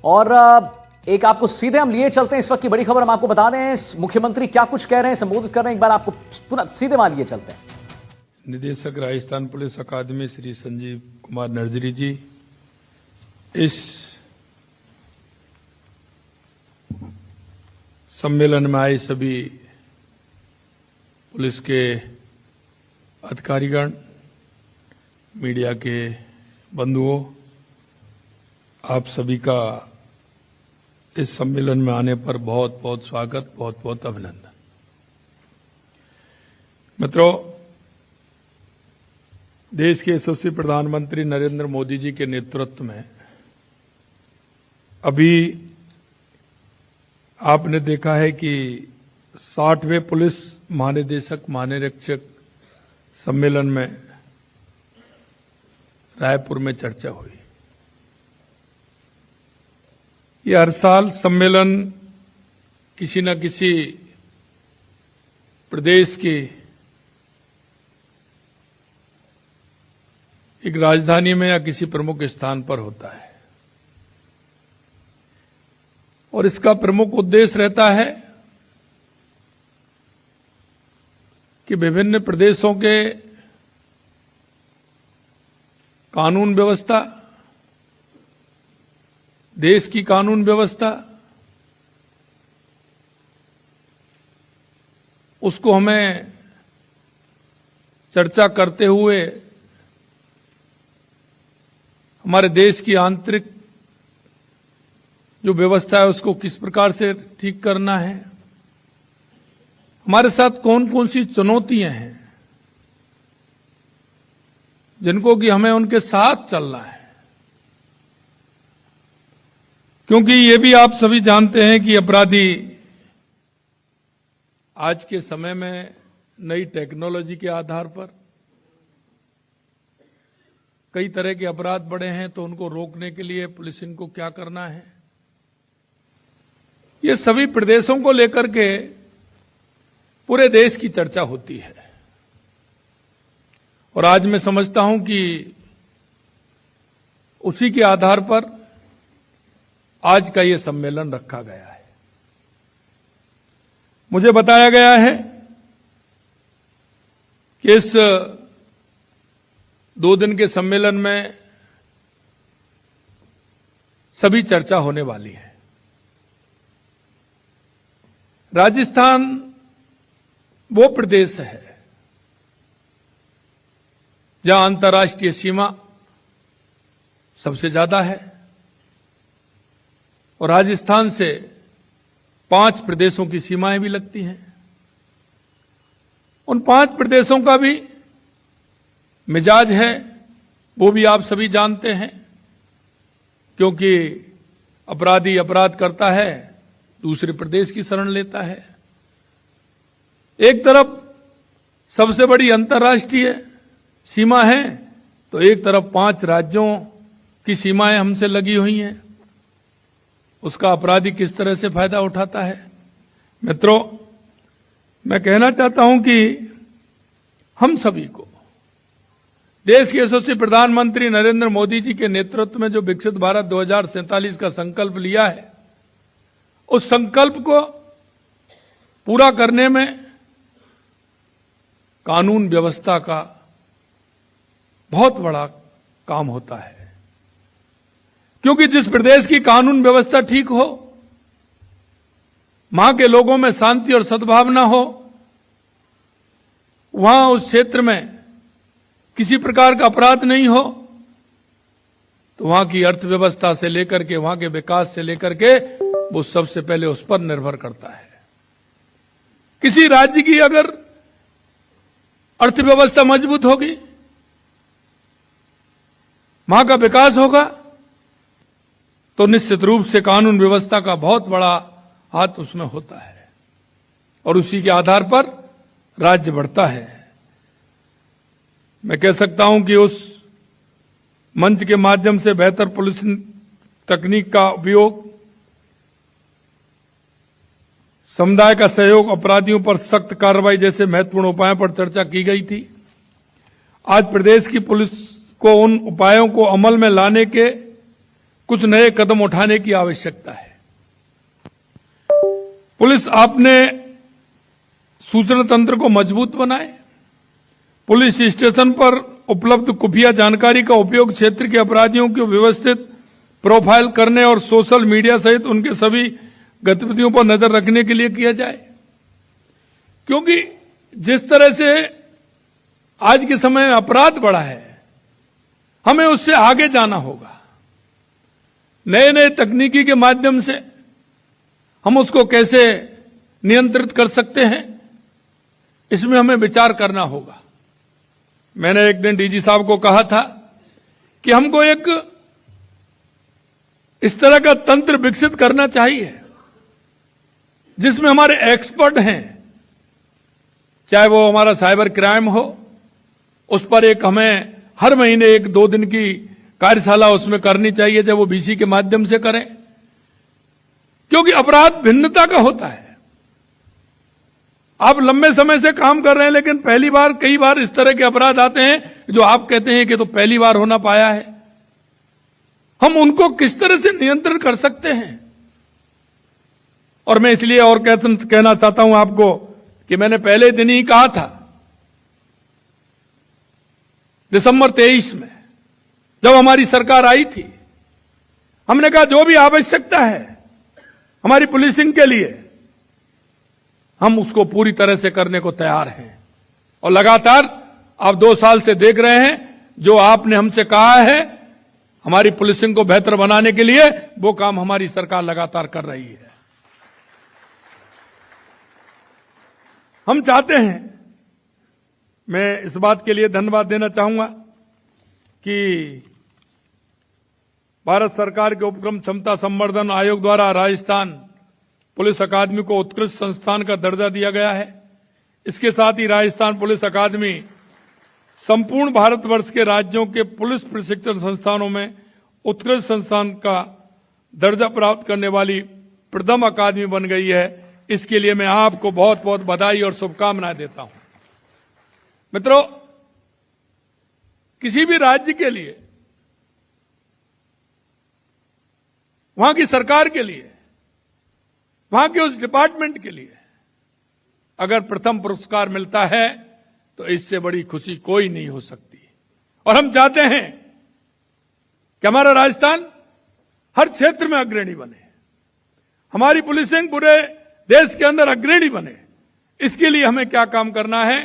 और एक आपको सीधे हम लिए चलते हैं। इस वक्त की बड़ी खबर हम आपको बता दें, मुख्यमंत्री क्या कुछ कह रहे हैं, संबोधित कर रहे हैं, एक बार आपको पुनः सीधे वहां लिए चलते हैं। निदेशक राजस्थान पुलिस अकादमी श्री संजीव कुमार नर्जरी जी, इस सम्मेलन में आए सभी पुलिस के अधिकारीगण, मीडिया के बंधुओं, आप सभी का इस सम्मेलन में आने पर बहुत बहुत स्वागत, बहुत बहुत अभिनंदन। मित्रों, देश के यशस्वी प्रधानमंत्री नरेंद्र मोदी जी के नेतृत्व में अभी आपने देखा है कि 60वें पुलिस महानिदेशक महानिरीक्षक सम्मेलन में रायपुर में चर्चा हुई। ये हर साल सम्मेलन किसी न किसी प्रदेश की एक राजधानी में या किसी प्रमुख स्थान पर होता है और इसका प्रमुख उद्देश्य रहता है कि विभिन्न प्रदेशों के कानून व्यवस्था, देश की कानून व्यवस्था, उसको हमें चर्चा करते हुए हमारे देश की आंतरिक जो व्यवस्था है उसको किस प्रकार से ठीक करना है, हमारे साथ कौन कौन सी चुनौतियां हैं जिनको कि हमें उनके साथ चलना है। क्योंकि ये भी आप सभी जानते हैं कि अपराधी आज के समय में नई टेक्नोलॉजी के आधार पर कई तरह के अपराध बढ़े हैं, तो उनको रोकने के लिए पुलिसिंग को क्या करना है, ये सभी प्रदेशों को लेकर के पूरे देश की चर्चा होती है। और आज मैं समझता हूं कि उसी के आधार पर आज का ये सम्मेलन रखा गया है। मुझे बताया गया है कि इस 2 दिन के सम्मेलन में सभी चर्चा होने वाली है। राजस्थान वो प्रदेश है जहां अंतर्राष्ट्रीय सीमा सबसे ज्यादा है और राजस्थान से 5 प्रदेशों की सीमाएं भी लगती हैं। उन 5 प्रदेशों का भी मिजाज है, वो भी आप सभी जानते हैं, क्योंकि अपराधी अपराध करता है, दूसरे प्रदेश की शरण लेता है। एक तरफ सबसे बड़ी अंतर्राष्ट्रीय सीमा है तो एक तरफ 5 राज्यों की सीमाएं हमसे लगी हुई हैं। उसका अपराधी किस तरह से फायदा उठाता है। मित्रों, मैं कहना चाहता हूं कि हम सभी को देश के यशस्वी प्रधानमंत्री नरेंद्र मोदी जी के नेतृत्व में जो विकसित भारत 2047 का संकल्प लिया है, उस संकल्प को पूरा करने में कानून व्यवस्था का बहुत बड़ा काम होता है। क्योंकि जिस प्रदेश की कानून व्यवस्था ठीक हो, वहां के लोगों में शांति और सद्भावना हो, वहां उस क्षेत्र में किसी प्रकार का अपराध नहीं हो, तो वहां की अर्थव्यवस्था से लेकर के वहां के विकास से लेकर के वो सबसे पहले उस पर निर्भर करता है। किसी राज्य की अगर अर्थव्यवस्था मजबूत होगी, वहां का विकास होगा, तो निश्चित रूप से कानून व्यवस्था का बहुत बड़ा हाथ उसमें होता है और उसी के आधार पर राज्य बढ़ता है। मैं कह सकता हूं कि उस मंच के माध्यम से बेहतर पुलिस तकनीक का उपयोग, समुदाय का सहयोग, अपराधियों पर सख्त कार्रवाई जैसे महत्वपूर्ण उपायों पर चर्चा की गई थी। आज प्रदेश की पुलिस को उन उपायों को अमल में लाने के कुछ नए कदम उठाने की आवश्यकता है। पुलिस आपने सूचना तंत्र को मजबूत बनाए, पुलिस स्टेशन पर उपलब्ध खुफिया जानकारी का उपयोग क्षेत्र के अपराधियों को व्यवस्थित प्रोफाइल करने और सोशल मीडिया सहित उनके सभी गतिविधियों पर नजर रखने के लिए किया जाए। क्योंकि जिस तरह से आज के समय में अपराध बढ़ा है, हमें उससे आगे जाना होगा। नए नए तकनीकी के माध्यम से हम उसको कैसे नियंत्रित कर सकते हैं, इसमें हमें विचार करना होगा। मैंने एक दिन डीजी साहब को कहा था कि हमको एक इस तरह का तंत्र विकसित करना चाहिए जिसमें हमारे एक्सपर्ट हैं, चाहे वो हमारा साइबर क्राइम हो, उस पर एक हमें हर महीने 1-2 दिन की कार्यशाला उसमें करनी चाहिए, चाहे वो बीसी के माध्यम से करें, क्योंकि अपराध भिन्नता का होता है। आप लंबे समय से काम कर रहे हैं, लेकिन पहली बार कई बार इस तरह के अपराध आते हैं जो आप कहते हैं कि तो पहली बार होना पाया है। हम उनको किस तरह से नियंत्रण कर सकते हैं। और मैं इसलिए और कहना चाहता हूं आपको कि मैंने पहले दिन ही कहा था, दिसंबर 23 में जब हमारी सरकार आई थी, हमने कहा जो भी आवश्यकता है हमारी पुलिसिंग के लिए, हम उसको पूरी तरह से करने को तैयार हैं। और लगातार आप 2 साल से देख रहे हैं, जो आपने हमसे कहा है हमारी पुलिसिंग को बेहतर बनाने के लिए, वो काम हमारी सरकार लगातार कर रही है। हम चाहते हैं, मैं इस बात के लिए धन्यवाद देना चाहूंगा कि भारत सरकार के उपक्रम क्षमता संवर्धन आयोग द्वारा राजस्थान पुलिस अकादमी को उत्कृष्ट संस्थान का दर्जा दिया गया है। इसके साथ ही राजस्थान पुलिस अकादमी संपूर्ण भारतवर्ष के राज्यों के पुलिस प्रशिक्षण संस्थानों में उत्कृष्ट संस्थान का दर्जा प्राप्त करने वाली प्रथम अकादमी बन गई है। इसके लिए मैं आपको बहुत बहुत बधाई और शुभकामनाएं देता हूं। मित्रों, किसी भी राज्य के लिए, वहां की सरकार के लिए, वहां के उस डिपार्टमेंट के लिए अगर प्रथम पुरस्कार मिलता है तो इससे बड़ी खुशी कोई नहीं हो सकती। और हम चाहते हैं कि हमारा राजस्थान हर क्षेत्र में अग्रणी बने, हमारी पुलिसिंग पूरे देश के अंदर अग्रणी बने। इसके लिए हमें क्या काम करना है,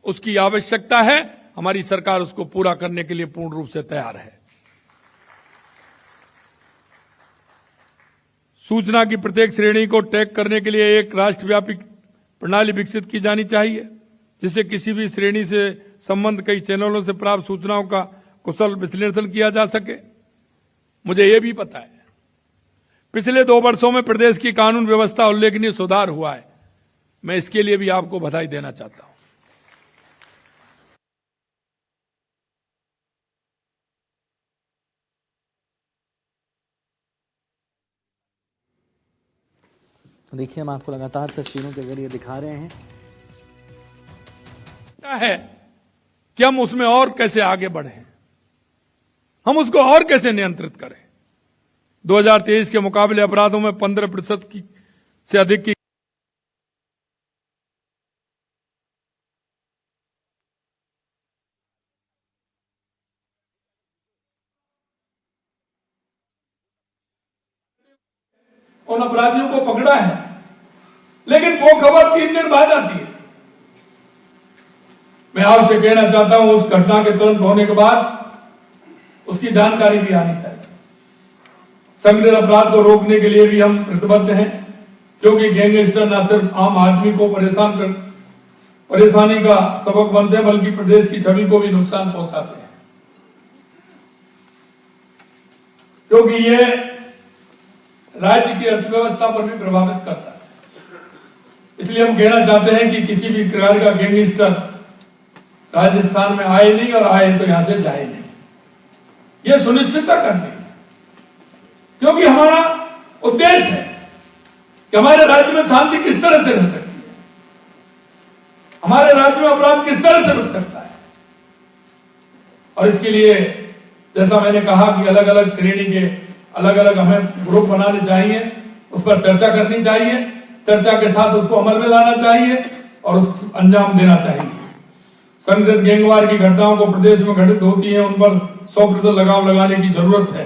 उसकी आवश्यकता है। हमारी सरकार उसको पूरा करने के लिए पूर्ण रूप से तैयार है। सूचना की प्रत्येक श्रेणी को टैग करने के लिए एक राष्ट्रव्यापी प्रणाली विकसित की जानी चाहिए, जिससे किसी भी श्रेणी से संबंध कई चैनलों से प्राप्त सूचनाओं का कुशल विश्लेषण किया जा सके। मुझे यह भी पता है पिछले 2 वर्षों में प्रदेश की कानून व्यवस्था उल्लेखनीय सुधार हुआ है। मैं इसके लिए भी आपको बधाई देना चाहता हूं। देखिए, हम आपको लगातार तस्वीरों के जरिए दिखा रहे हैं है कि हम उसमें और कैसे आगे बढ़े, हम उसको और कैसे नियंत्रित करें। 2023 के मुकाबले अपराधों में 15% से अधिक की उन अपराधियों को पकड़ा है, लेकिन वो खबर 3 दिन बाद आती है। मैं आपसे कहना चाहता हूं, उस घटना के तुरंत होने के बाद उसकी जानकारी भी आनी चाहिए। संगठित अपराध को रोकने के लिए भी हम प्रतिबद्ध हैं, क्योंकि गैंगस्टर न सिर्फ आम आदमी को परेशानी का सबक बनते हैं, बल्कि प्रदेश की छवि को भी नुकसान पहुंचाते हैं। क्योंकि ये राज्य की अर्थव्यवस्था पर भी प्रभावित करता है। इसलिए हम कहना चाहते हैं कि किसी भी प्रकार का गैंगस्टर राजस्थान में आए नहीं, और आए तो यहां से जाए नहीं। यह सुनिश्चितता करनी है, क्योंकि हमारा उद्देश्य है कि हमारे राज्य में शांति किस तरह से रह सकती है, हमारे राज्य में अपराध किस तरह से रुक सकता है। और इसके लिए जैसा मैंने कहा कि अलग अलग श्रेणी के अलग अलग हमें ग्रुप बनाने चाहिए, उस पर चर्चा करनी चाहिए, चर्चा के साथ उसको अमल में लाना चाहिए और उसको अंजाम देना चाहिए। संगठित गैंगवार की घटनाओं को प्रदेश में घटित होती है, उन पर 100% लगाम लगाने की जरूरत है।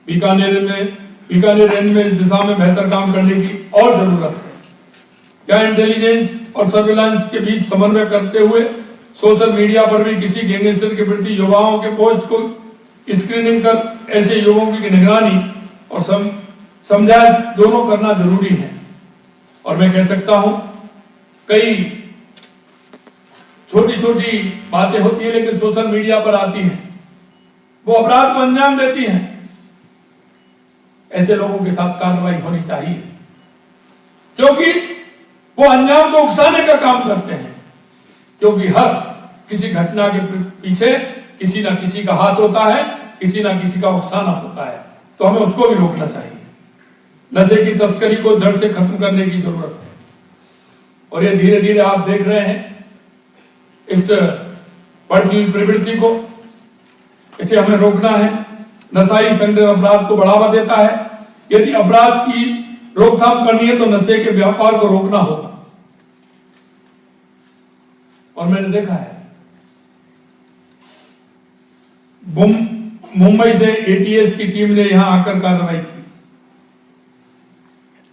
बीकानेर रेंज में इस दिशा में बेहतर काम करने की और जरूरत है। क्या इंटेलिजेंस और सर्विलांस के बीच समन्वय करते हुए सोशल मीडिया पर भी किसी गैंगस्टर के प्रति युवाओं के पोस्ट को स्क्रीनिंग कर ऐसे युवाओं की निगरानी और समझाइश दोनों करना जरूरी है। और मैं कह सकता हूं कई छोटी छोटी बातें होती है लेकिन सोशल मीडिया पर आती हैं, वो अपराध को अंजाम देती हैं। ऐसे लोगों के साथ कार्रवाई होनी चाहिए क्योंकि वो अंजाम को उकसाने का काम करते हैं। क्योंकि हर किसी घटना के पीछे किसी ना किसी का हाथ होता है, किसी ना किसी का उकसाना होता है, तो हमें उसको भी रोकना चाहिए। नशे की तस्करी को जड़ से खत्म करने की जरूरत है और ये धीरे धीरे आप देख रहे हैं इस बढ़ती हुई प्रवृत्ति को, इसे हमें रोकना है। नशाई संगठित अपराध को बढ़ावा देता है। यदि अपराध की रोकथाम करनी है तो नशे के व्यापार को रोकना होगा। और मैंने देखा है मुंबई से एटीएस की टीम ने यहां आकर कार्रवाई की,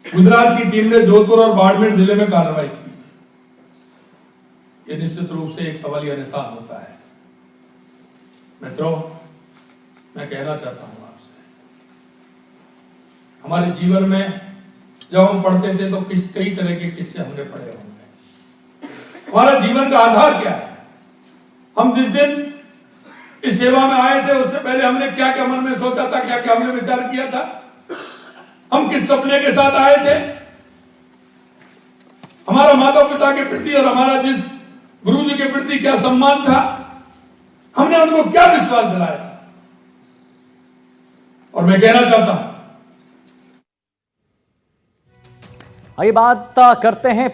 गुजरात की टीम ने जोधपुर और बाड़मेर जिले में कार्रवाई की। यह निश्चित रूप से एक सवालिया निशान होता है। मित्रों, मैं कहना चाहता हूं आपसे, हमारे जीवन में जब हम पढ़ते थे तो कई तरह के किस्से हमने पढ़े होंगे। हमारा जीवन का आधार क्या है? हम जिस दिन इस सेवा में आए थे उससे पहले हमने क्या क्या मन में सोचा था, क्या क्या हमने विचार किया था, हम किस सपने के साथ आए थे, हमारा माता पिता के प्रति और हमारा जिस गुरु जी के प्रति क्या सम्मान था, हमने उनको क्या विश्वास दिलाया था। और मैं कहना चाहता हूं, आइए बात करते हैं